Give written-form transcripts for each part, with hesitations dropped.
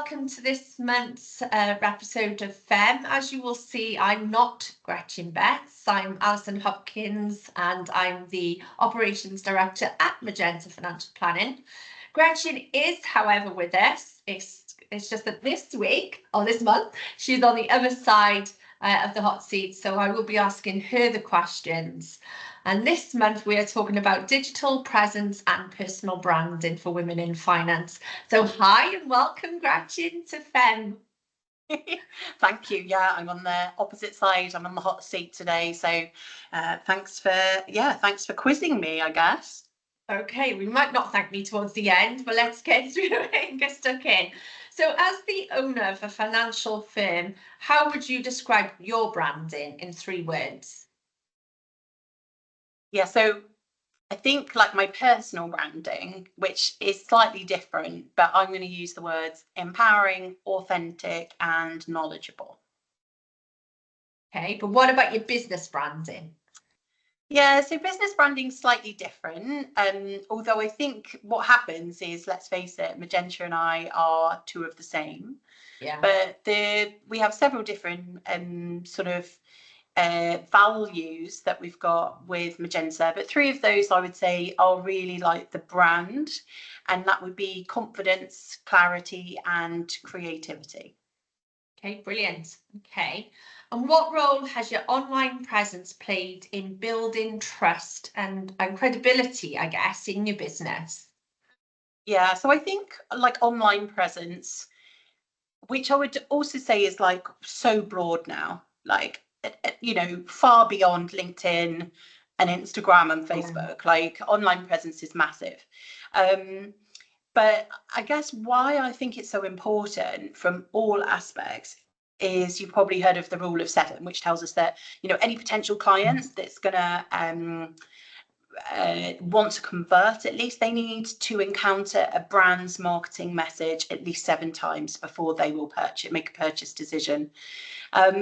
welcome to this month's episode of FEM. As you will see, I'm not Gretchen Betts, I'm Alison Hopkins and I'm the Operations Director at Magenta Financial Planning. Gretchen is, however, with us. It's just that this week, or this month, she's on the other side of the hot seat, so I will be asking her the questions. And this month we are talking about digital presence and personal branding for women in finance. So hi and welcome, Gretchen, to FEM. Thank you. Yeah, I'm on the opposite side. I'm on the hot seat today. So thanks for quizzing me, I guess. Okay, we might not thank me towards the end, but let's get through it and get stuck in. So as the owner of a financial firm, how would you describe your branding in 3 words? Yeah, so I think like my personal branding, which is slightly different, but I'm going to use the words empowering, authentic, and knowledgeable. Okay, but what about your business branding? Yeah, so business branding is slightly different. Although I think what happens is, let's face it, Magenta and I are 2 of the same. Yeah. But we have several different sort of values that we've got with Magenta, but 3 of those I would say are really like the brand, and that would be confidence, clarity, and creativity. Okay, brilliant. Okay. And what role has your online presence played in building trust and credibility, I guess, in your business? Yeah, so I think like online presence, which I would also say is like so broad now, like, you know, far beyond LinkedIn and Instagram and Facebook, like online presence is massive. But I guess why I think it's so important from all aspects is you've probably heard of the rule of 7, which tells us that, you know, any potential client that's gonna want to convert, at least they need to encounter a brand's marketing message at least 7 times before they will make a purchase decision.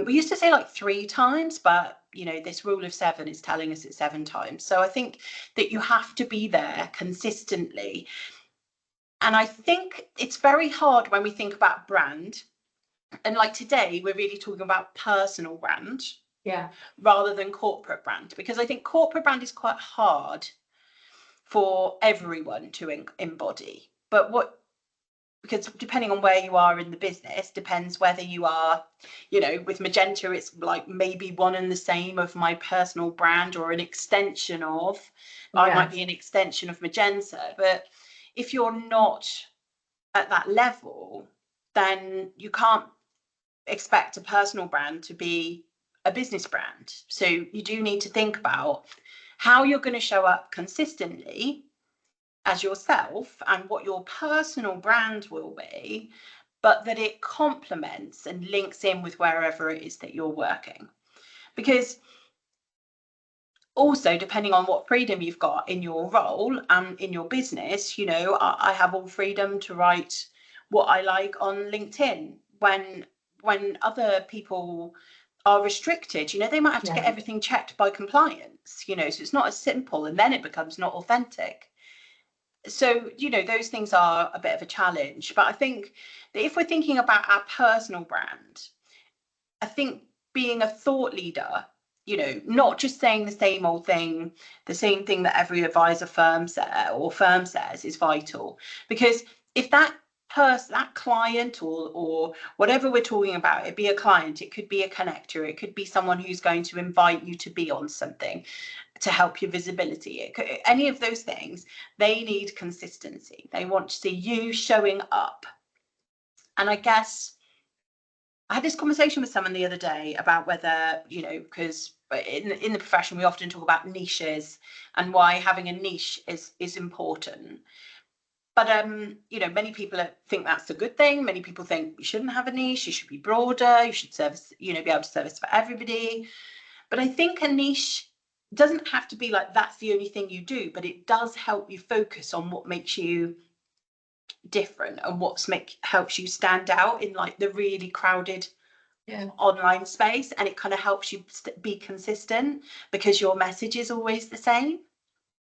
We used to say like 3 times, but you know, this rule of 7 is telling us it's 7 times. So I think that you have to be there consistently. And I think it's very hard when we think about brand. And like today, we're really talking about personal brand. Yeah. Rather than corporate brand, because I think corporate brand is quite hard for everyone to embody. But because depending on where you are in the business, depends whether you are, you know, with Magenta, it's like maybe one and the same of my personal brand or an extension of, I might be an extension of Magenta. But if you're not at that level, then you can't expect a personal brand to be a business brand. So you do need to think about how you're going to show up consistently as yourself and what your personal brand will be, but that it complements and links in with wherever it is that you're working. Because also, depending on what freedom you've got in your role and in your business, you know, I have all freedom to write what I like on LinkedIn when other people are restricted, you know, they might have to get everything checked by compliance, you know, so it's not as simple, and then it becomes not authentic. So, you know, those things are a bit of a challenge. But I think that if we're thinking about our personal brand, I think being a thought leader, you know, not just saying the same thing that every advisor firm says is vital. Because if that client or whatever we're talking about, it be a client, it could be a connector, it could be someone who's going to invite you to be on something to help your visibility, any of those things, they need consistency. They want to see you showing up. And I guess I had this conversation with someone the other day about whether, you know, because in the profession we often talk about niches and why having a niche is important. But you know, many people think that's a good thing. Many people think you shouldn't have a niche, you should be broader, you should service, you know, be able to service for everybody. But I think a niche doesn't have to be like that's the only thing you do, but it does help you focus on what makes you different and helps you stand out in like the really crowded online space, and it kind of helps you be consistent because your message is always the same.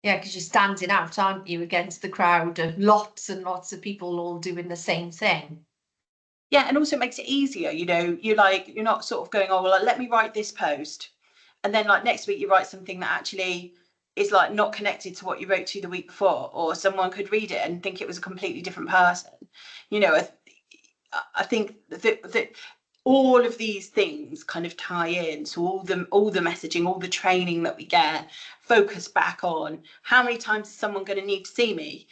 Yeah, because you're standing out, aren't you, against the crowd of lots and lots of people all doing the same thing. Yeah, and also it makes it easier, you know, you're not sort of going, oh, well, let me write this post. And then like next week you write something that actually is like not connected to what you wrote to the week before, or someone could read it and think it was a completely different person. You know, I think that all of these things kind of tie in. So all the messaging, all the training that we get, focus back on how many times is someone going to need to see me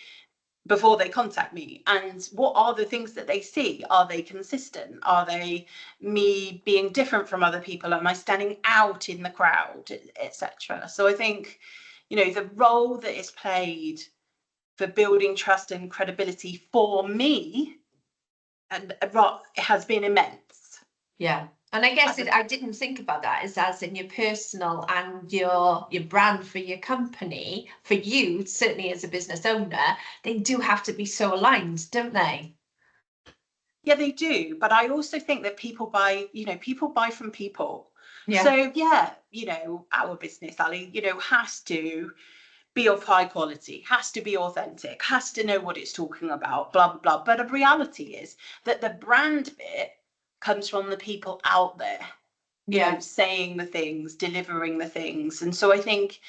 before they contact me, and what are the things that they see? Are they consistent? Are they me being different from other people? Am I standing out in the crowd, etc.? So I think, you know, the role that is played for building trust and credibility for me and it has been immense. Yeah. And I guess I didn't think about that as in your personal and your brand for your company, for you, certainly as a business owner, they do have to be so aligned, don't they? Yeah, they do. But I also think that people buy, you know, people buy from people. Yeah. So yeah, you know, our business, Ali, you know, has to be of high quality, has to be authentic, has to know what it's talking about, blah, blah, blah. But the reality is that the brand bit comes from the people out there, you know, saying the things, delivering the things. And so I think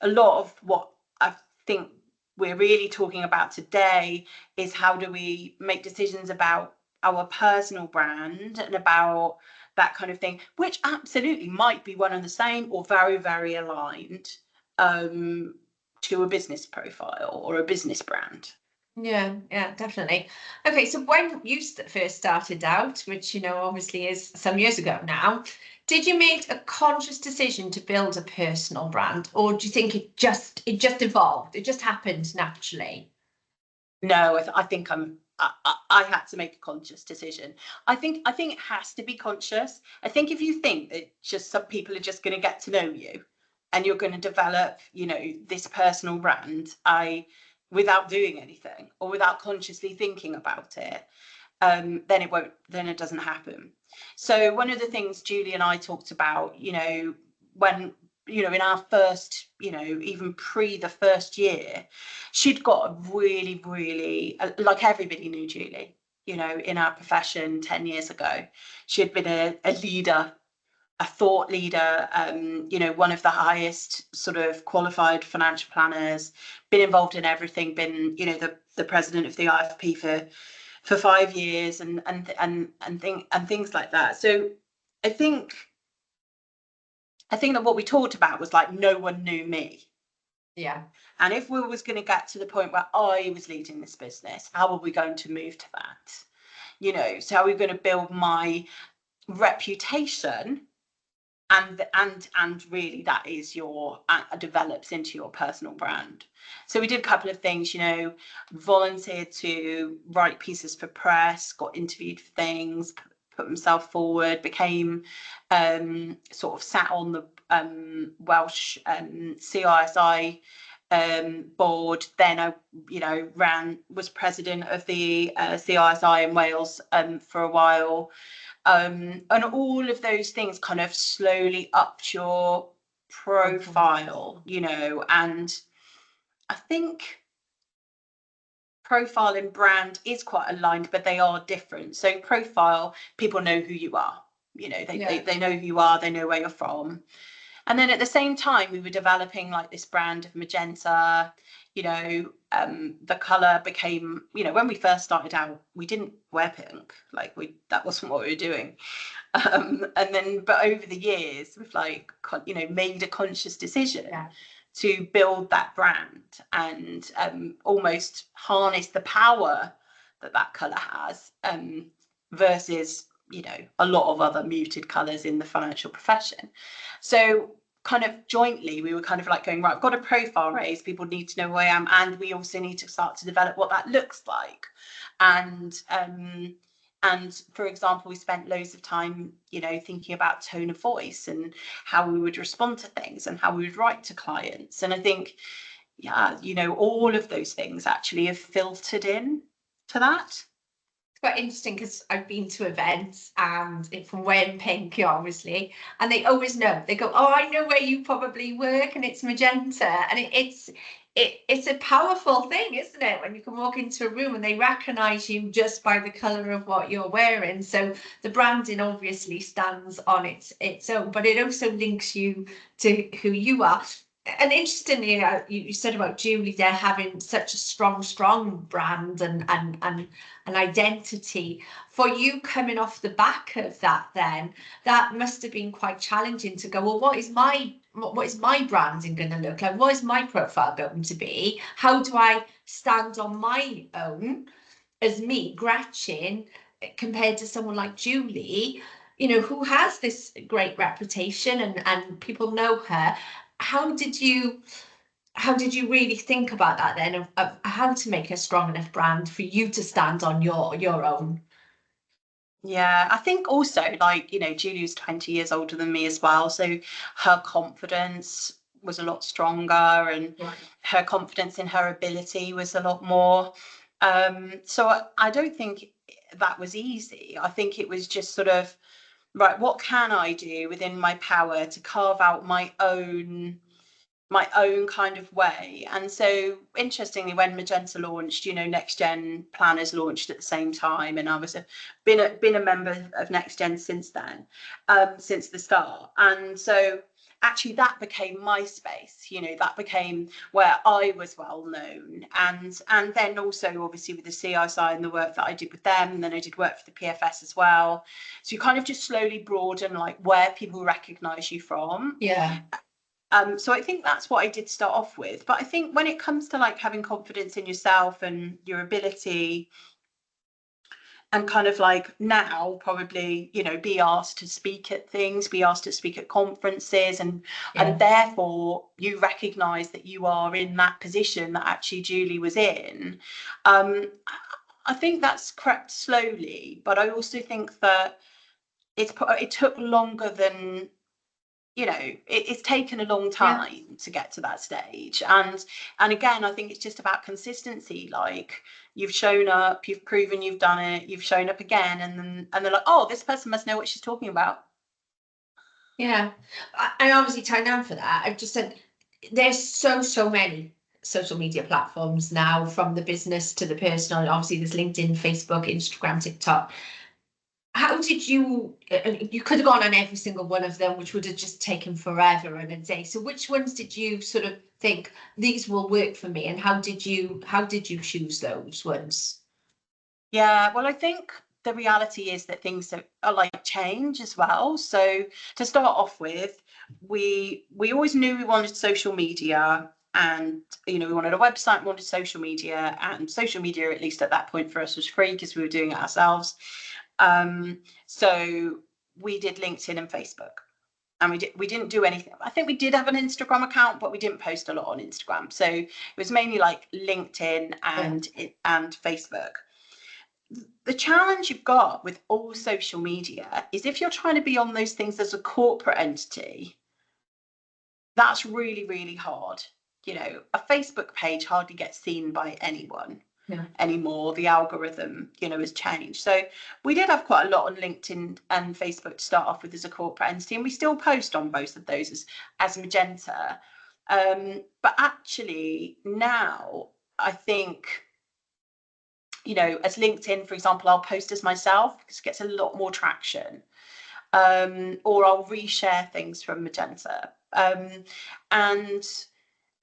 a lot of what I think we're really talking about today is how do we make decisions about our personal brand and about that kind of thing, which absolutely might be one and the same or very, very aligned to a business profile or a business brand. Yeah, definitely. Okay, so when you first started out, which, you know, obviously is some years ago now, did you make a conscious decision to build a personal brand, or do you think it just evolved? It just happened naturally? No, I think I had to make a conscious decision. I think it has to be conscious. I think if you think that just some people are just going to get to know you and you're going to develop, you know, this personal brand, without doing anything or without consciously thinking about it, then it doesn't happen. So one of the things Julie and I talked about, you know, when, you know, in our first, you know, even pre the first year, she'd got a really, really, like everybody knew Julie, you know, in our profession 10 years ago. She had been a leader, a thought leader, you know, one of the highest sort of qualified financial planners, been involved in everything, been, you know, the president of the IFP for 5 years and things like that. So I think that what we talked about was like no one knew me. Yeah. And if we was going to get to the point where I was leading this business, how are we going to move to that? You know, so how are we going to build my reputation? And really that is your develops into your personal brand. So we did a couple of things, you know, volunteered to write pieces for press, got interviewed for things, put himself forward, became sort of sat on the Welsh CISI board. Then I, you know, was president of the CISI in Wales for a while. And all of those things kind of slowly upped your profile, you know, and I think profile and brand is quite aligned, but they are different. So profile, people know who you are, you know, they know who you are, they know where you're from. And then at the same time, we were developing like this brand of magenta, you know, the color became, you know, when we first started out, we didn't wear pink, like that wasn't what we were doing. And then, but over the years, we've like, you know, made a conscious decision to build that brand and almost harness the power that color has versus, you know, a lot of other muted colors in the financial profession. So kind of jointly we were kind of like going, right, I've got a profile raise, people need to know who I am, and we also need to start to develop what that looks like. And for example, we spent loads of time, you know, thinking about tone of voice and how we would respond to things and how we would write to clients. And I think, yeah, you know, all of those things actually have filtered in to that. Quite interesting because I've been to events and if I'm wearing pink, obviously, and they always know. They go, "Oh, I know where you probably work," and it's magenta, and it's a powerful thing, isn't it? When you can walk into a room and they recognize you just by the color of what you're wearing. So the branding obviously stands on its own, but it also links you to who you are. And interestingly, you said about Julie there having such a strong brand and an identity. For you coming off the back of that, then that must have been quite challenging to go, well, what is my branding going to look like? What is my profile going to be? How do I stand on my own as me, Gretchen, compared to someone like Julie, who has this great reputation and people know her? How did you really think about that then, of how to make a strong enough brand for you to stand on your own? Yeah, I think also, like, Julie was 20 years older than me as well, so her confidence was a lot stronger, and Right. her confidence in her ability was a lot more. So I don't think that was easy. I think it was just sort of, right, what can I do within my power to carve out my own kind of way. And so interestingly, when Magenta launched, Next Gen Planners launched at the same time, and I was been a member of Next Gen since then, since the start. And so actually that became my space, that became where I was well known. And then also obviously with the CISI and the work that I did with them, and then I did work for the PFS as well. So you kind of just slowly broaden like where people recognize you from. Yeah. So I think that's what I did start off with. But I think when it comes to like having confidence in yourself and your ability, and kind of like now probably, be asked to speak at things, be asked to speak at conferences, and therefore you recognize that you are in that position that actually Julie was in. I think that's crept slowly, but I also think that it took longer than, it's taken a long Yeah. time to get to that stage. And again, I think it's just about consistency. Like, you've shown up, you've proven you've done it, you've shown up again, and they're like, oh, this person must know what she's talking about. Yeah. I obviously turn down for that. I've just said there's so many social media platforms now, from the business to the personal. Obviously, there's LinkedIn, Facebook, Instagram, TikTok. How did you could have gone on every single one of them, which would have just taken forever and a day. So which ones did you sort of think these will work for me, and how did you choose those ones? Yeah, well, I think the reality is that things are like change as well. So to start off with, we always knew we wanted social media, and we wanted a website, we wanted social media, and social media, at least at that point for us, was free because we were doing it ourselves. So we did LinkedIn and Facebook, and we didn't do anything. I think we did have an Instagram account, but we didn't post a lot on Instagram. So it was mainly like LinkedIn and Facebook. The challenge you've got with all social media is if you're trying to be on those things as a corporate entity, that's really, really hard. A Facebook page hardly gets seen by anyone anymore. The algorithm, has changed. So we did have quite a lot on LinkedIn and Facebook to start off with as a corporate entity, and we still post on both of those as Magenta. But actually now, I think, as LinkedIn, for example, I'll post as myself because it gets a lot more traction. Or I'll reshare things from Magenta.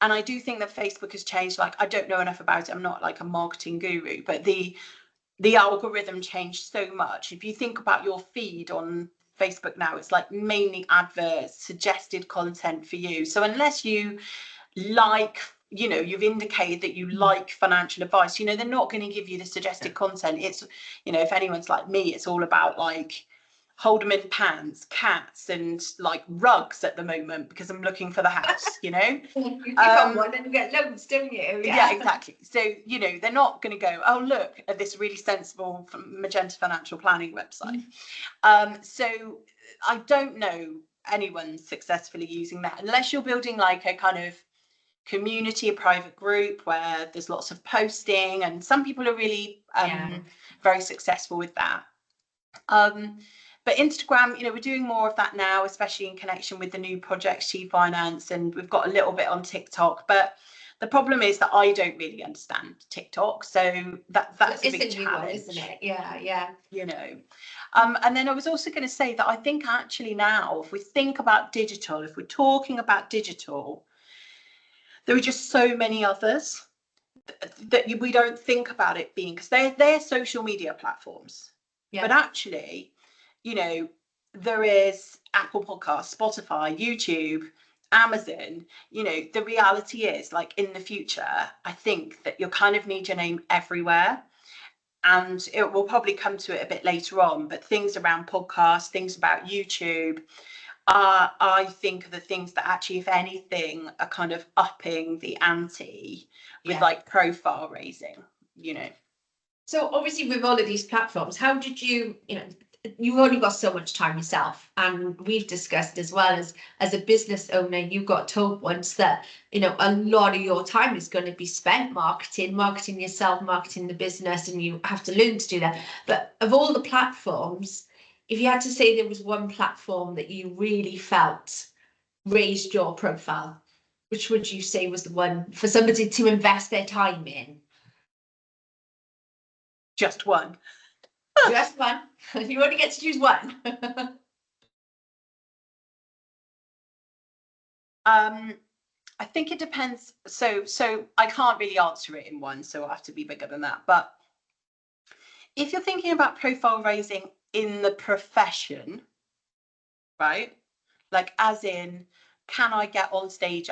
And I do think that Facebook has changed. Like, I don't know enough about it. I'm not like a marketing guru, but the algorithm changed so much. If you think about your feed on Facebook now, it's like mainly adverts, suggested content for you. So unless you like, you've indicated that you like financial advice, they're not going to give you the suggested content. It's, if anyone's like me, it's all about like hold them in pants, cats, and like rugs at the moment because I'm looking for the house, You click on one and you get loads, don't you? Yeah, exactly. So, they're not going to go, oh, look at this really sensible Magenta financial planning website. So I don't know anyone successfully using that, unless you're building like a kind of community, a private group where there's lots of posting, and some people are really very successful with that. But Instagram, we're doing more of that now, especially in connection with the new project She Finance, and we've got a little bit on TikTok. But The problem is that I don't really understand TikTok, so that's a big It's a new one, challenge, isn't it? Yeah. you know. And then I was also going to say that I think actually now, if we think about digital, if we're talking about digital, there are just so many others that we don't think about it being, because they're social media platforms. Yeah. But actually, you know, there is Apple Podcasts, Spotify, YouTube, Amazon. You know, the reality is, like, in the future, I think that you'll kind of need your name everywhere. And it will probably come to it a bit later on, but things around podcasts, things about YouTube, I think are the things that actually, if anything, are kind of upping the ante with Yeah. like profile raising, you know. So obviously with all of these platforms, how did you know, you've only got so much time yourself, and we've discussed as well as a business owner, you got told once that, you know, a lot of your time is going to be spent marketing yourself, marketing the business, and you have to learn to do that. But of all the platforms, if you had to say there was one platform that you really felt raised your profile, which would you say was the one for somebody to invest their time in? Just one. Just one. You only get to choose one. I think it depends. So I can't really answer it in one, so I have to be bigger than that. But if you're thinking about profile raising in the profession, right? Like, as in, can I get on stage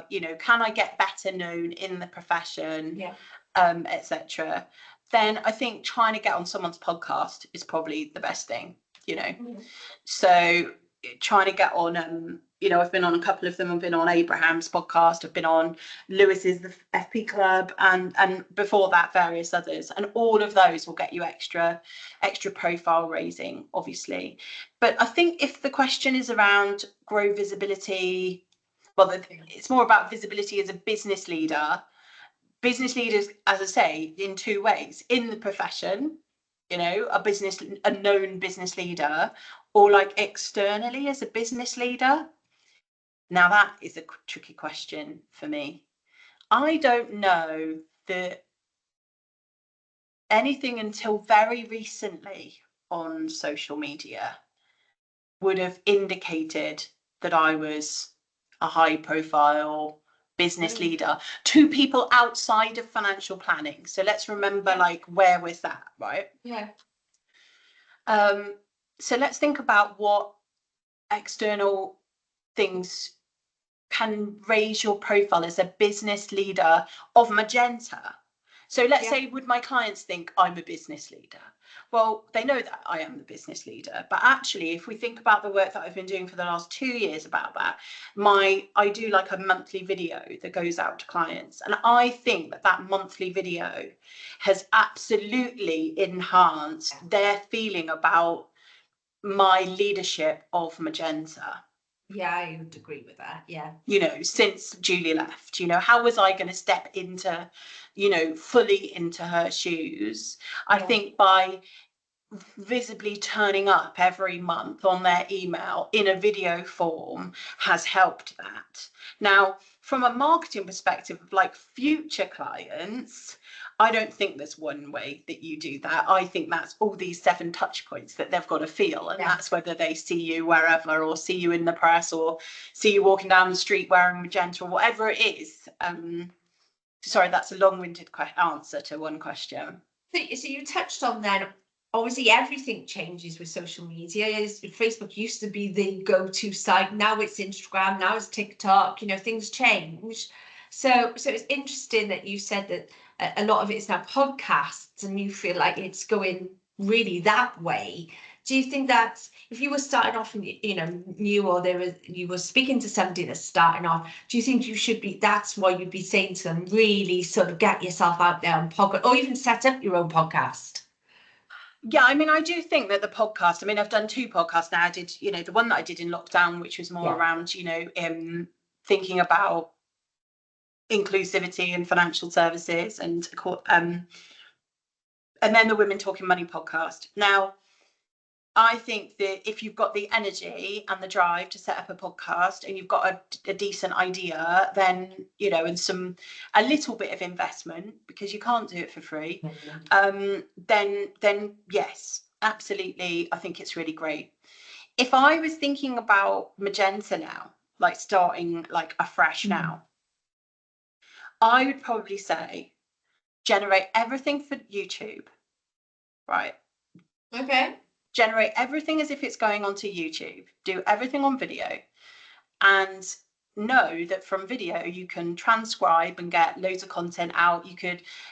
you know, can I get better known in the profession? Yeah. Etc. Then I think trying to get on someone's podcast is probably the best thing, you know. Mm-hmm. So trying to get on, you know, I've been on a couple of them. I've been on Abraham's podcast, I've been on Lewis's, the FP Club, and before that various others, and all of those will get you extra profile raising, obviously. But I think if the question is around grow visibility, well, it's more about visibility as a business leader. Business leaders, as I say, in two ways: in the profession, you know, a known business leader, or like externally as a business leader. Now that is a tricky question for me. I don't know that anything until very recently on social media would have indicated that I was a high profile business leader to people outside of financial planning. So let's remember, like, where was that, right? Yeah. So let's think about what external things can raise your profile as a business leader of Magenta. So let's say, would my clients think I'm a business leader? Well, they know that I am the business leader, but actually, if we think about the work that I've been doing for the last 2 years about that, I do like a monthly video that goes out to clients, and I think that monthly video has absolutely enhanced their feeling about my leadership of Magenta. Yeah, I would agree with that. Yeah. You know, since Julie left, you know, how was I going to step into, you know, fully into her shoes? I think by visibly turning up every month on their email in a video form has helped that. Now, from a marketing perspective of like future clients, I don't think there's one way that you do that. I think that's all these 7 touch points that they've got to feel. And that's whether they see you wherever, or see you in the press, or see you walking down the street wearing Magenta, or whatever it is. Sorry, that's a long-winded answer to one question. So you touched on then, obviously everything changes with social media. Facebook used to be the go-to site, now it's Instagram, now it's TikTok, you know, things change. So it's interesting that you said that a lot of it is now podcasts, and you feel like it's going really that way. Do you think that if you were starting off, you know, new, or you were speaking to somebody that's starting off, do you think you should be, that's why you'd be saying to them, really sort of get yourself out there on podcast, or even set up your own podcast? Yeah, I mean, I do think that the podcast, I mean, I've done 2 podcasts now. I did, you know, the one that I did in lockdown, which was more around, you know, thinking about inclusivity in financial services, and then the Women Talking Money podcast. Now, I think that if you've got the energy and the drive to set up a podcast and you've got a decent idea, then, you know, and a little bit of investment, because you can't do it for free, then yes, absolutely, I think it's really great. If I was thinking about Magenta now, like starting like afresh now, I would probably say generate everything for YouTube, right? Okay. Generate everything as if it's going onto YouTube, do everything on video, and know that from video you can transcribe and get loads of content out.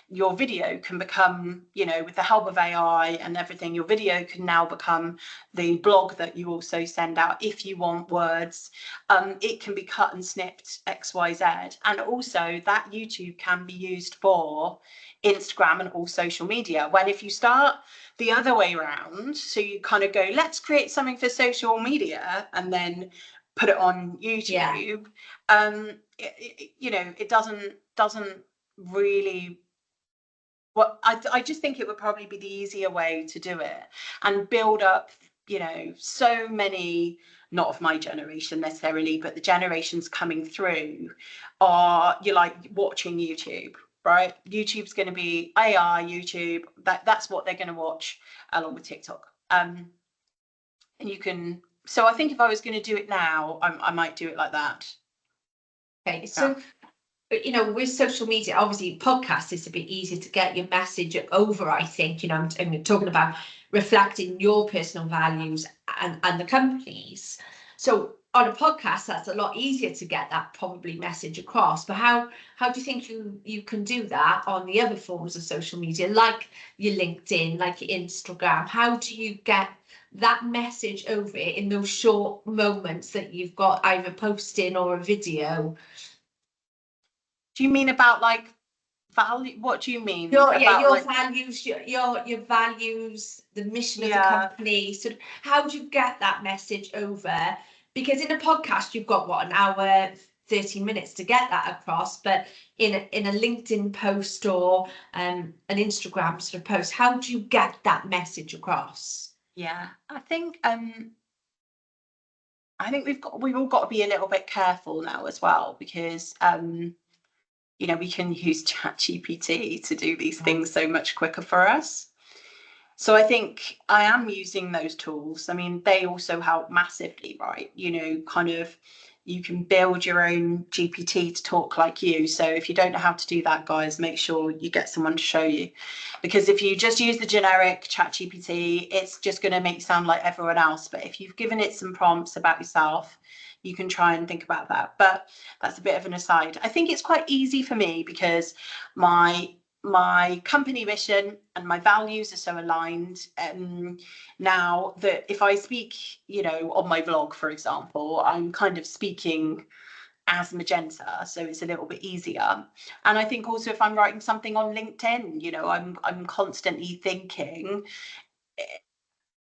Your video can become, you know, with the help of AI and everything, your video can now become the blog that you also send out if you want words. It can be cut and snipped XYZ, and also that YouTube can be used for Instagram and all social media. When if you start the other way around, so you kind of go, let's create something for social media and then put it on YouTube, you know, it doesn't really. Well, I just think it would probably be the easier way to do it and build up, you know, so many, not of my generation necessarily, but the generations coming through you're like watching YouTube, right? YouTube's going to be AI YouTube. That's what they're going to watch along with TikTok. And you can. So I think if I was going to do it now, I might do it like that. Okay, so you know, with social media, obviously podcasts is a bit easier to get your message over, I think. You know, I'm talking about reflecting your personal values and the company's. So on a podcast, that's a lot easier to get that probably message across. But how do you think you can do that on the other forms of social media, like your LinkedIn, like your Instagram? How do you get that message over in those short moments that you've got either posting or a video? Do you mean about like value? What do you mean? Your like, values, your values, the mission of the Yeah. company. So how do you get that message over? Because in a podcast, you've got what, an hour, 30 minutes to get that across, but in a LinkedIn post or an Instagram sort of post, how do you get that message across? Yeah, I think we've all got to be a little bit careful now as well, because you know, we can use ChatGPT to do these things so much quicker for us. So I think I am using those tools. I mean, they also help massively, right? You know, kind of you can build your own GPT to talk like you. So if you don't know how to do that, guys, make sure you get someone to show you. Because if you just use the generic ChatGPT, it's just going to make you sound like everyone else. But if you've given it some prompts about yourself, you can try and think about that. But that's a bit of an aside. I think it's quite easy for me because my company mission and my values are so aligned now that if I speak, you know, on my vlog, for example, I'm kind of speaking as Magenta, so it's a little bit easier. And I think also if I'm writing something on LinkedIn, you know, I'm constantly thinking,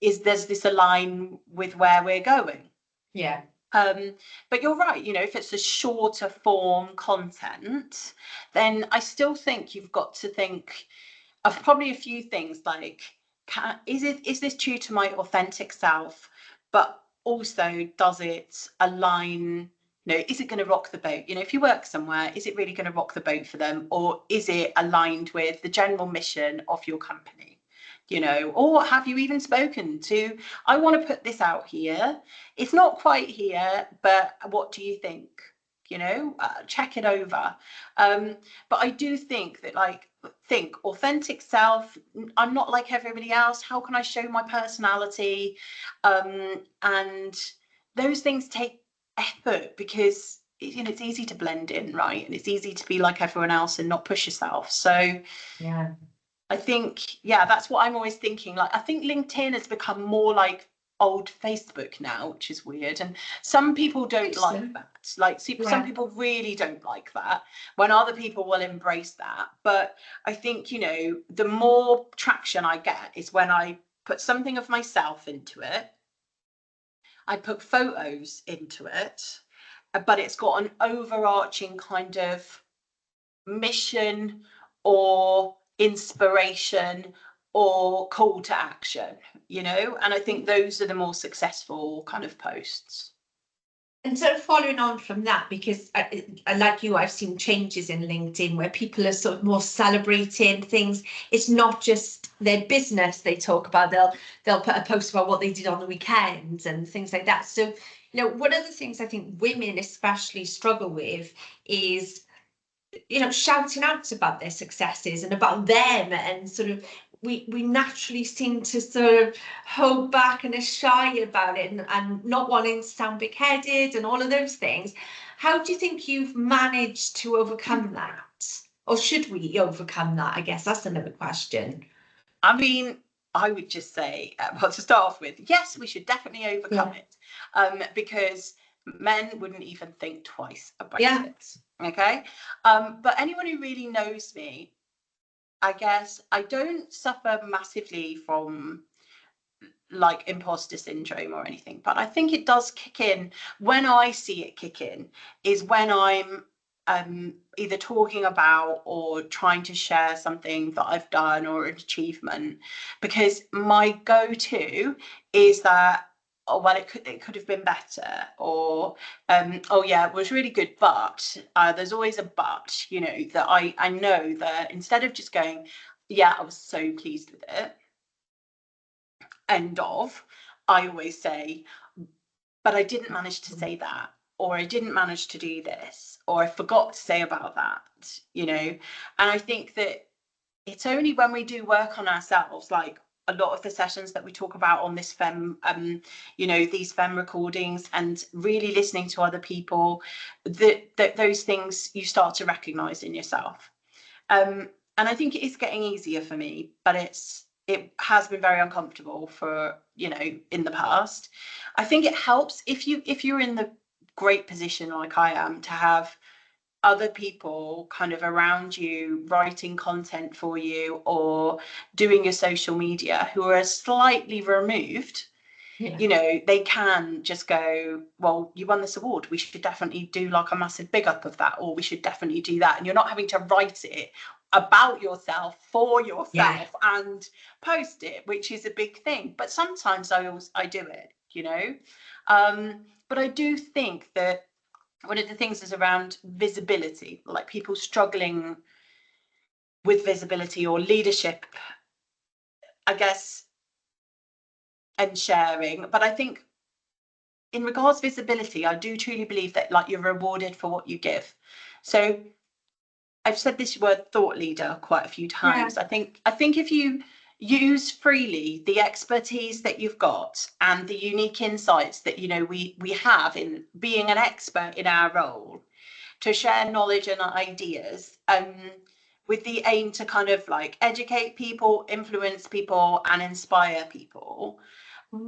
does this align with where we're going? Yeah. But you're right, you know, if it's a shorter form content, then I still think you've got to think of probably a few things like, is this true to my authentic self? But also, does it align? You know, is it going to rock the boat? You know, if you work somewhere, is it really going to rock the boat for them, or is it aligned with the general mission of your company? You know, or have you even spoken to, I want to put this out here. It's not quite here, but what do you think? You know, check it over. But I do think that, like, think authentic self. I'm not like everybody else. How can I show my personality? And those things take effort because, you know, it's easy to blend in, right? And it's easy to be like everyone else and not push yourself. So Yeah. I think, yeah, that's what I'm always thinking. Like, I think LinkedIn has become more like old Facebook now, which is weird. And some people don't like that. Like, some people really don't like that, when other people will embrace that. But I think, you know, the more traction I get is when I put something of myself into it. I put photos into it, but it's got an overarching kind of mission or inspiration or call to action, you know, and I think those are the more successful kind of posts. And sort of following on from that, because I like you, I've seen changes in LinkedIn where people are sort of more celebrating things. It's not just their business they talk about. They'll put a post about what they did on the weekends and things like that. So, you know, one of the things I think women especially struggle with is, you know, shouting out about their successes and about them, and sort of we naturally seem to sort of hold back and are shy about it, and not wanting to sound big-headed and all of those things. How do you think you've managed to overcome that? Or should we overcome that? I guess that's another question. I mean, I would just say, well, to start off with, yes, we should definitely overcome it, because men wouldn't even think twice about it. Okay. But anyone who really knows me, I guess I don't suffer massively from like imposter syndrome or anything, but I think it does kick in. When I see it kick in is when I'm either talking about or trying to share something that I've done or an achievement, because my go-to is that, oh well, it could have been better, or oh yeah, it was really good, but there's always a but, you know, that I know that instead of just going, yeah, I was so pleased with it, end of, I always say, but I didn't manage to say that, or I didn't manage to do this, or I forgot to say about that, you know. And I think that it's only when we do work on ourselves, like a lot of the sessions that we talk about on this you know, these fem recordings, and really listening to other people, that those things you start to recognize in yourself. And I think it is getting easier for me, but it has been very uncomfortable for, you know, in the past. I think it helps if you're in the great position like I am, to have other people kind of around you writing content for you or doing your social media, who are slightly removed. You know, they can just go, well, you won this award, we should definitely do like a massive big up of that, or we should definitely do that. And you're not having to write it about yourself for yourself and post it, which is a big thing. But sometimes I do it, you know. But I do think that one of the things is around visibility, like people struggling with visibility or leadership, I guess, and sharing. But I think in regards to visibility, I do truly believe that like you're rewarded for what you give. So I've said this word thought leader quite a few times. I think if you use freely the expertise that you've got and the unique insights that, you know, we have in being an expert in our role, to share knowledge and ideas, with the aim to kind of like educate people, influence people, and inspire people.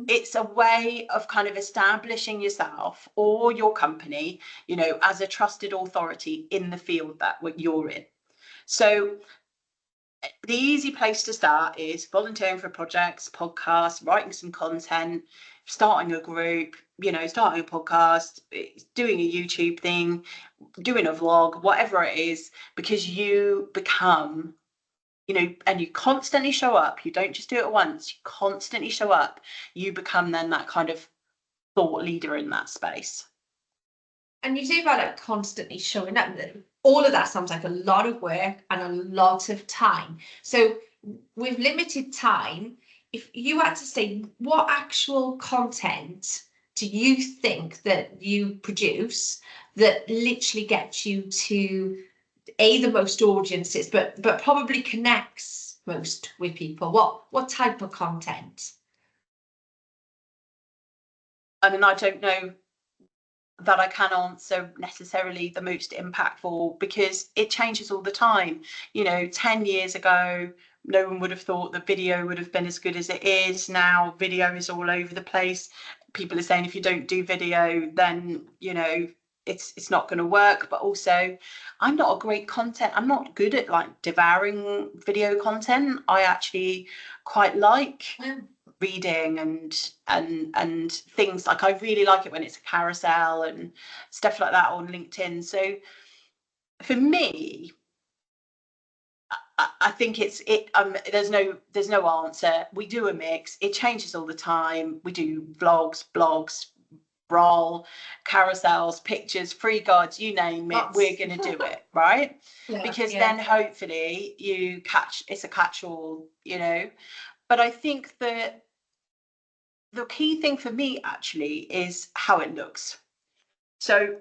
It's a way of kind of establishing yourself or your company, you know, as a trusted authority in the field that you're in. So the easy place to start is volunteering for projects, podcasts, writing some content, starting a group, you know, starting a podcast, doing a YouTube thing, doing a vlog, whatever it is, because you become, you know, and you constantly show up. You don't just do it once, you constantly show up. You become then that kind of thought leader in that space. And you say about it constantly showing up. All of that sounds like a lot of work and a lot of time. So with limited time, if you had to say, what actual content do you think that you produce that literally gets you to the most audiences, but probably connects most with people? What type of content? I mean, I don't know that I can answer necessarily the most impactful, because it changes all the time. You know, 10 years ago, no one would have thought that video would have been as good as it is. Now video is all over the place. People are saying if you don't do video, then, you know, it's not going to work. But also, I'm not good at like devouring video content. I actually quite like reading and things. Like, I really like it when it's a carousel and stuff like that on LinkedIn. So for me, I think there's no answer. We do a mix. It changes all the time. We do vlogs, blogs, roll, carousels, pictures, free guides, you name it. We're going to do it, right? Because then hopefully it's a catch-all, But I think that the key thing for me actually is how it looks. So,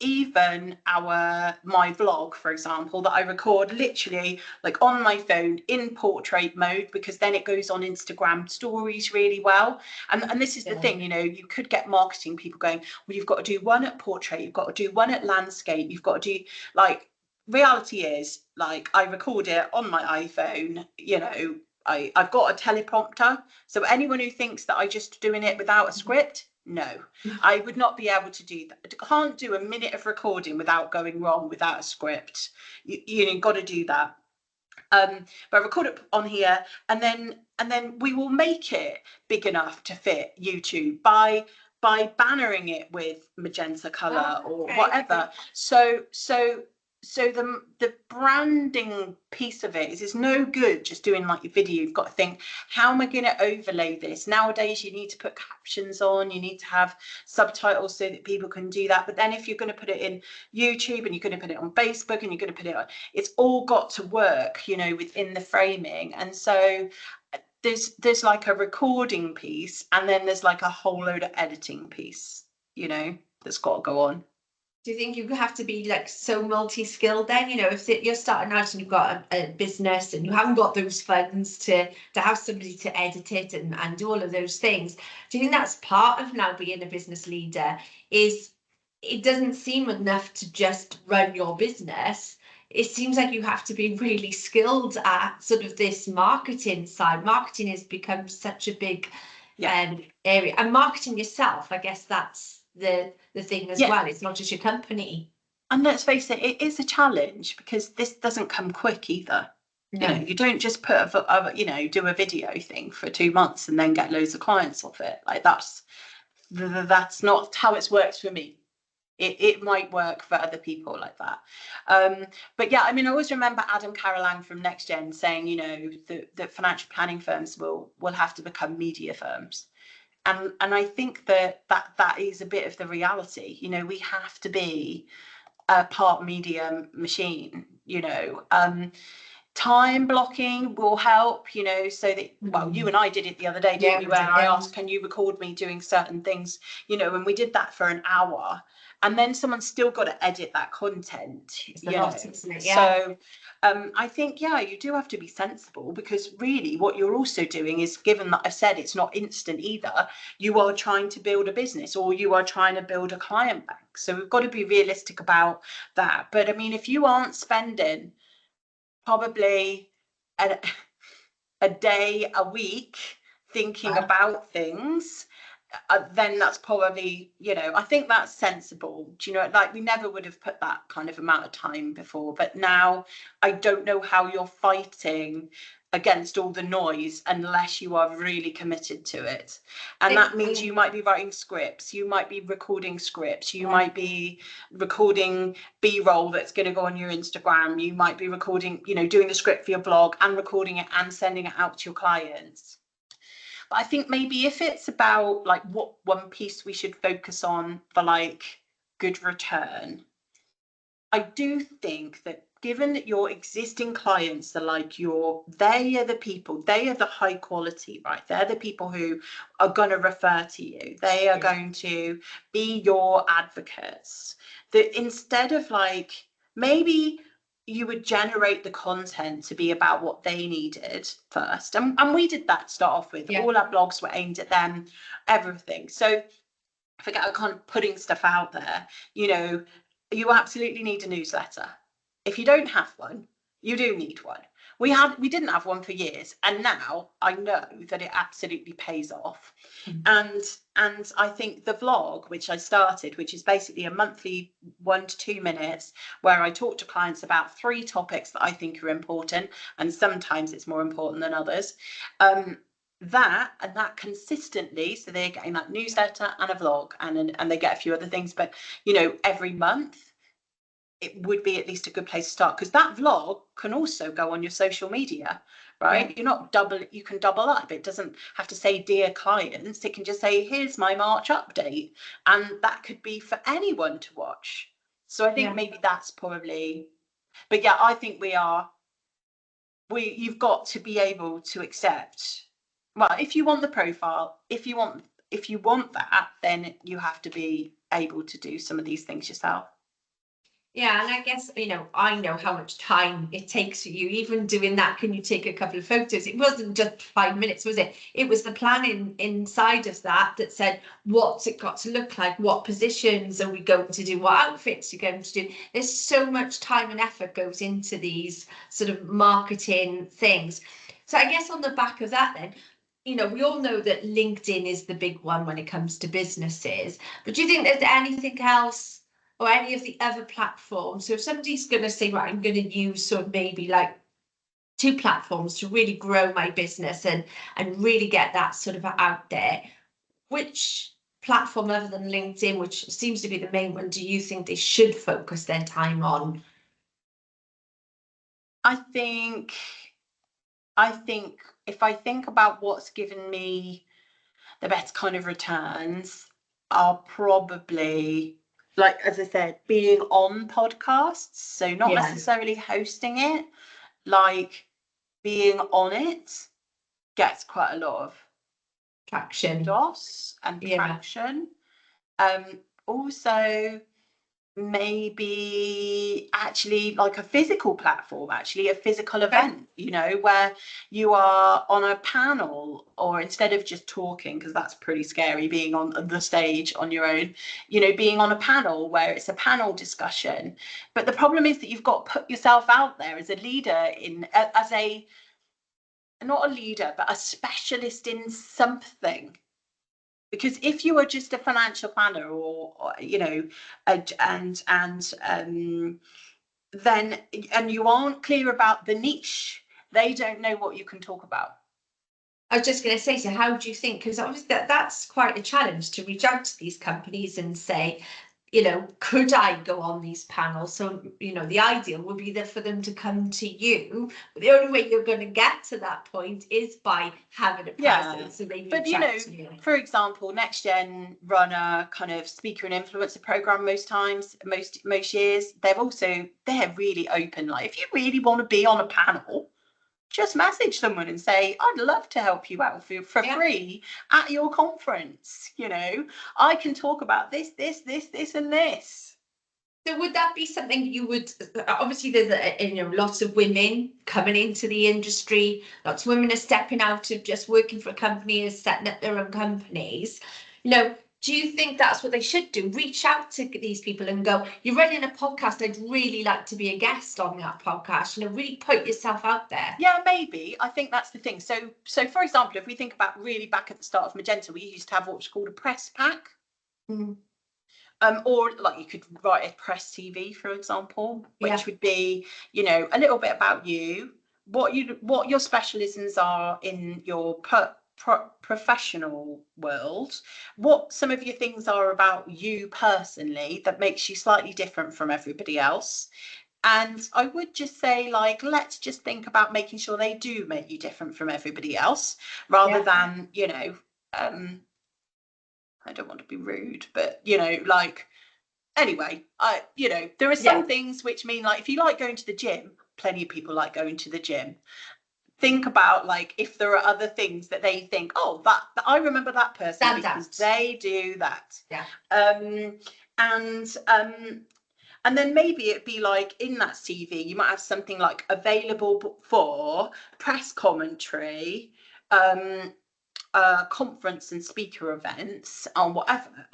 even my vlog, for example, that I record literally like on my phone in portrait mode, because then it goes on Instagram stories really well. And this is the thing, you could get marketing people going, well, you've got to do one at portrait, you've got to do one at landscape, you've got to do reality is I record it on my iPhone, I've got a teleprompter. So anyone who thinks that I'm just doing it without a script, no, I would not be able to do that. I can't do a minute of recording without going wrong, without a script. You've got to do that. But I record it on here, and then we will make it big enough to fit YouTube by bannering it with magenta color or whatever. So the branding piece of it is no good just doing your video. You've got to think, how am I going to overlay this? Nowadays, you need to put captions on, you need to have subtitles so that people can do that. But then if you're going to put it in YouTube and you're going to put it on Facebook and you're going to put it on, it's all got to work, within the framing. And so there's a recording piece, and then there's a whole load of editing piece, that's got to go on. Do you think you have to be so multi-skilled then? If you're starting out and you've got a business and you haven't got those funds to have somebody to edit it and do all of those things, do you think that's part of now being a business leader? Is it doesn't seem enough to just run your business. It seems like you have to be really skilled at sort of this marketing side. Marketing has become such a big area, and marketing yourself, I guess that's the thing as well. It's not just your company. And let's face it, it is a challenge, because this doesn't come quick either. No. You don't just put do a video thing for 2 months and then get loads of clients off it. That's not how it's worked for me. It might work for other people like that. But yeah, I always remember Adam Carolang from NextGen saying, that financial planning firms will have to become media firms. And I think that is a bit of the reality. We have to be a part media machine. Time blocking will help, so that, you and I did it the other day, didn't we, where I asked, can you record me doing certain things, and we did that for an hour, and then someone's still got to edit that content. So I think, you do have to be sensible, because really what you're also doing is, given that I've said it's not instant either, you are trying to build a business, or you are trying to build a client bank. So we've got to be realistic about that. But if you aren't spending probably a day a week thinking about things, then that's probably, I think that's sensible. We never would have put that kind of amount of time before, but now I don't know how you're fighting against all the noise unless you are really committed to it. And that means you might be writing scripts, you might be recording scripts, you might be recording B-roll that's going to go on your Instagram, you might be recording, doing the script for your blog and recording it and sending it out to your clients. But I think maybe if it's about what one piece we should focus on for good return, I do think that, given that your existing clients are they are the people, they are the high quality, right? They're the people who are going to refer to you. They are going to be your advocates. That instead of maybe you would generate the content to be about what they needed first. And we did that to start off with. All our blogs were aimed at them, everything. So forget kind of putting stuff out there. You absolutely need a newsletter. If you don't have one, you do need one. We didn't have one for years, and now I know that it absolutely pays off. And I think the vlog, which I started, which is basically a monthly 1 to 2 minutes where I talk to clients about 3 topics that I think are important, and sometimes it's more important than others. That consistently, so they're getting that newsletter and a vlog, and they get a few other things, but every month, it would be at least a good place to start, because that vlog can also go on your social media, right? Yeah. You're not double, you can double up. It doesn't have to say dear clients, it can just say here's my March update, and that could be for anyone to watch. So I think Yeah. maybe that's probably, but yeah, I think you've got to be able to accept, well, if you want the profile, if you want that, then you have to be able to do some of these things yourself. Yeah, and I guess, I know how much time it takes for you, even doing that. Can you take a couple of photos? It wasn't just 5 minutes, was it? It was the planning inside of that said, what's it got to look like? What positions are we going to do? What outfits are you going to do? There's so much time and effort goes into these sort of marketing things. So I guess on the back of that then, we all know that LinkedIn is the big one when it comes to businesses, but do you think there's anything else or any of the other platforms? So if somebody's going to say, right, I'm going to use sort of maybe like 2 platforms to really grow my business and really get that sort of out there, which platform other than LinkedIn, which seems to be the main one, do you think they should focus their time on? I think if I think about what's given me the best kind of returns, are probably, like, as I said, being on podcasts. So not Yeah. necessarily hosting it, like being on it gets quite a lot of Traction. DOS and Yeah. traction. Also, maybe actually like a physical platform, actually a physical event, where you are on a panel, or instead of just talking, because that's pretty scary, being on the stage on your own, being on a panel where it's a panel discussion. But the problem is that you've got to put yourself out there as a leader, as a, not a leader, but a specialist in something. Because if you are just a financial planner, or then, and you aren't clear about the niche, they don't know what you can talk about. I was just going to say, so how do you think, because obviously that's quite a challenge to reach out to these companies and say, could I go on these panels? So, the ideal would be that for them to come to you. But the only way you're going to get to that point is by having a presence. So maybe but for example, Next Gen run a kind of speaker and influencer program most years. They're really open. Like, if you really want to be on a panel, just message someone and say, I'd love to help you out for free at your conference. I can talk about this, and this. So would that be something you would, obviously there's lots of women coming into the industry, lots of women are stepping out of just working for a company and setting up their own companies. Do you think that's what they should do? Reach out to these people and go, you're running a podcast, I'd really like to be a guest on that podcast. Really put yourself out there. Yeah, maybe. I think that's the thing. So for example, if we think about really back at the start of Magenta, we used to have what's called a press pack. Or like you could write a press TV, for example, which would be, a little bit about you, what your specialisms are in your professional world, what some of your things are about you personally that makes you slightly different from everybody else. And I would just say, like, let's just think about making sure they do make you different from everybody else, rather than, I don't want to be rude, but anyway, there are some things which mean, like, if you like going to the gym, plenty of people like going to the gym. Think about, like, if there are other things that they think, oh, that I remember that person because they do that. And then maybe it'd be like, in that CV, you might have something like available for press commentary, conference and speaker events, or whatever,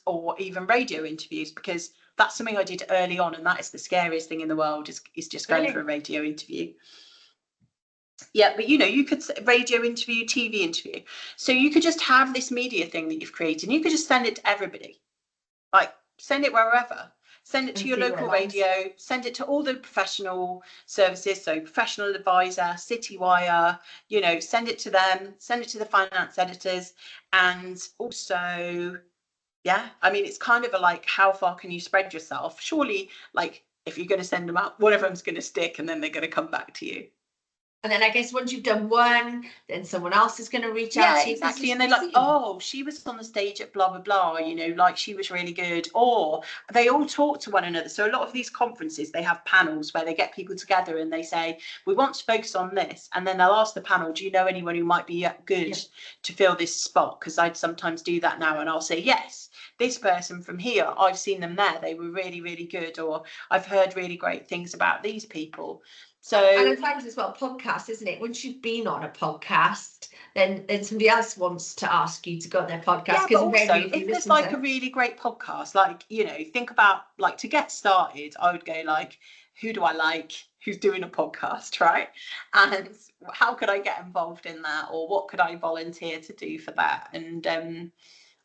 or even radio interviews, because that's something I did early on, and that is the scariest thing in the world, is just going for a radio interview. Yeah, but you could radio interview, TV interview. So you could just have this media thing that you've created, and you could just send it to everybody. Like, send it wherever. Send it to your local radio, send it to all the professional services, so Professional Advisor, Citywire, send it to them, send it to the finance editors. And also, I mean, it's kind of a, like, how far can you spread yourself? Surely, like, if you're going to send them out, one of them's going to stick, and then they're going to come back to you. And then I guess once you've done one, then someone else is going to reach out to you. Exactly. And they're like, oh, she was on the stage at blah, blah, blah, you know, like she was really good. Or they all talk to one another. So a lot of these conferences, they have panels where they get people together and they say, we want to focus on this. And then they'll ask the panel, do you know anyone who might be good to fill this spot? Because I'd sometimes do that now, and I'll say, yes, this person from here, I've seen them there. They were really, really good. Or I've heard really great things about these people. So, and I find as well, podcast, isn't it? Once you've been on a podcast, then somebody else wants to ask you to go on their podcast. Yeah, but also if there's like a really great podcast, like, you know, think about, like, to get started, I would go like, who do I like who's doing a podcast, right? And how could I get involved in that, or what could I volunteer to do for that? And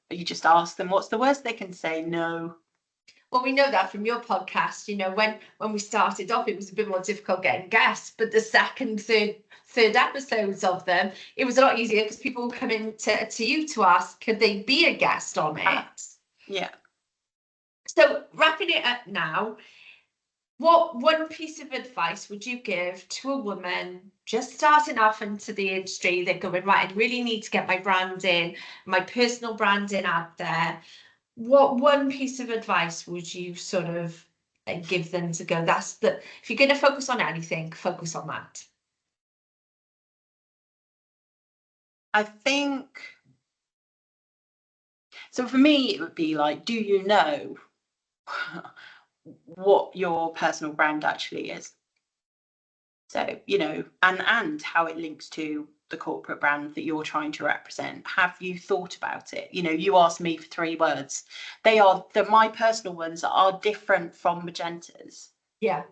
you just ask them, what's the worst they can say? No. Well, we know that from your podcast, you know, when we started off, it was a bit more difficult getting guests, but the second, third episodes of them, it was a lot easier because people would come in to you to ask, could they be a guest on it? Yeah. So wrapping it up now, what one piece of advice would you give to a woman just starting off into the industry? They're going, right, I really need to get my branding, my personal branding out there. What one piece of advice would you sort of give them to go, that's the, if you're going to focus on anything, focus on that? I think, so for me, it would be like, do you know what your personal brand actually is? So, you know, and how it links to the corporate brand that you're trying to represent. Have you thought about it? You know, you asked me for 3 words. My personal ones are different from Magenta's. Yeah.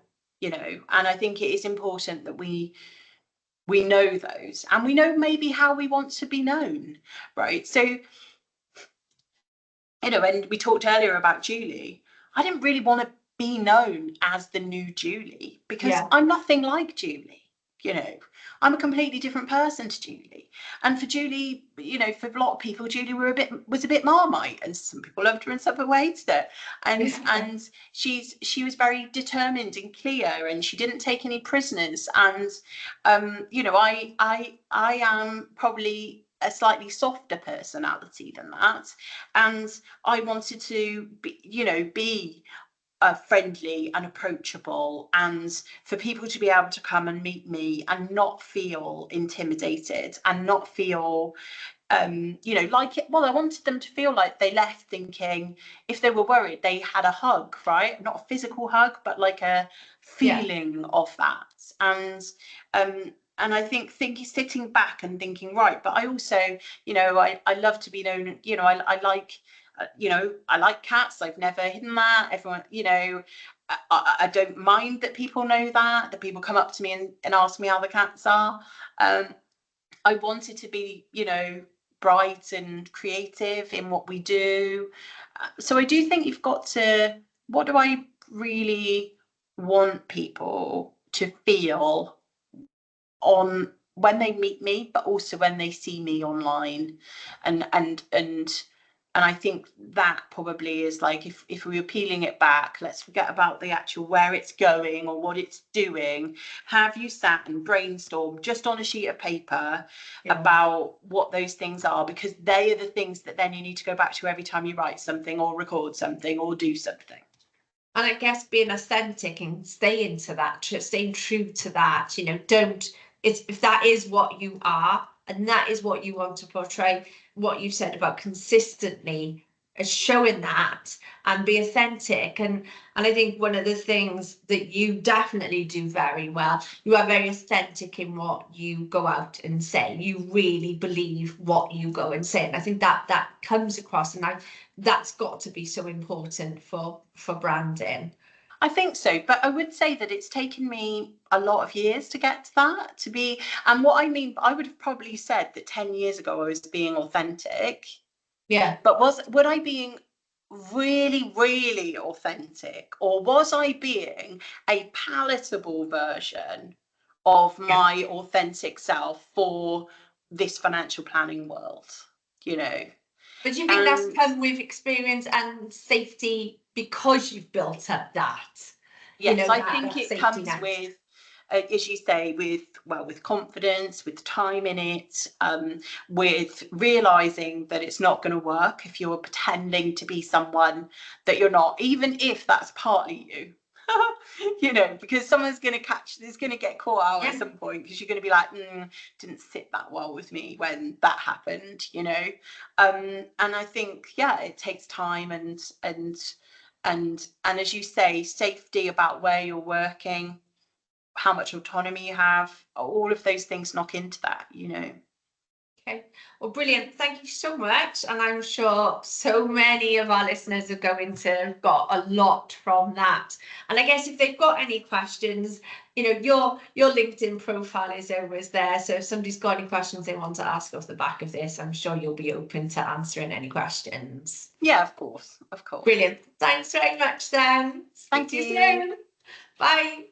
You know, and I think it is important that we know those, and we know maybe how we want to be known, right? So, you know, and we talked earlier about Julie. I didn't really want to be known as the new Julie, because I'm nothing like Julie. You know, I'm a completely different person to Julie. And for Julie, you know, for a lot of people, Julie was a bit Marmite, and some people loved her and some people hated her. And she was very determined and clear, and she didn't take any prisoners. And you know, I am probably a slightly softer personality than that, and I wanted to be friendly and approachable, and for people to be able to come and meet me and not feel intimidated and not feel you know, like it. Well, I wanted them to feel like they left thinking, if they were worried, they had a hug, right? Not a physical hug, but like a feeling of that. And I think sitting back and thinking, right, but I also, you know, I love to be known, you know, I like, you know, I like cats. I've never hidden that. Everyone, you know, I don't mind that people know that people come up to me and ask me how the cats are. I wanted to be, you know, bright and creative in what we do. So I do think you've got to, what do I really want people to feel on when they meet me, but also when they see me online? And I think that probably is like, if we were peeling it back, let's forget about the actual where it's going or what it's doing. Have you sat and brainstormed just on a sheet of paper about what those things are? Because they are the things that then you need to go back to every time you write something or record something or do something. And I guess being authentic and staying to that, staying true to that, you know, if that is what you are, and that is what you want to portray, what you said about consistently showing that and be authentic. And I think one of the things that you definitely do very well, you are very authentic in what you go out and say. You really believe what you go and say. And I think that comes across, and that's got to be so important for branding. I think so, but I would say that it's taken me a lot of years to get to that, and what I mean, I would have probably said that 10 years ago I was being authentic. Yeah. But would I being really, really authentic, or was I being a palatable version of my authentic self for this financial planning world, you know? But do you think that's come with experience and safety because you've built up that? Yes, I that think it safety comes net. with, as you say, with confidence, with time in it, with realizing that it's not going to work if you're pretending to be someone that you're not, even if that's partly you. Because someone's going to it's going to get caught out at some point, because you're going to be like, didn't sit that well with me when that happened. And I think, yeah, it takes time and as you say, safety about where you're working, how much autonomy you have, all of those things knock into that. Okay, well, brilliant. Thank you so much. And I'm sure so many of our listeners are going to have got a lot from that. And I guess if they've got any questions, your LinkedIn profile is always there. So if somebody's got any questions they want to ask off the back of this, I'm sure you'll be open to answering any questions. Yeah, of course. Brilliant. Thanks very much then. Thank Speak to you. you soon. Bye.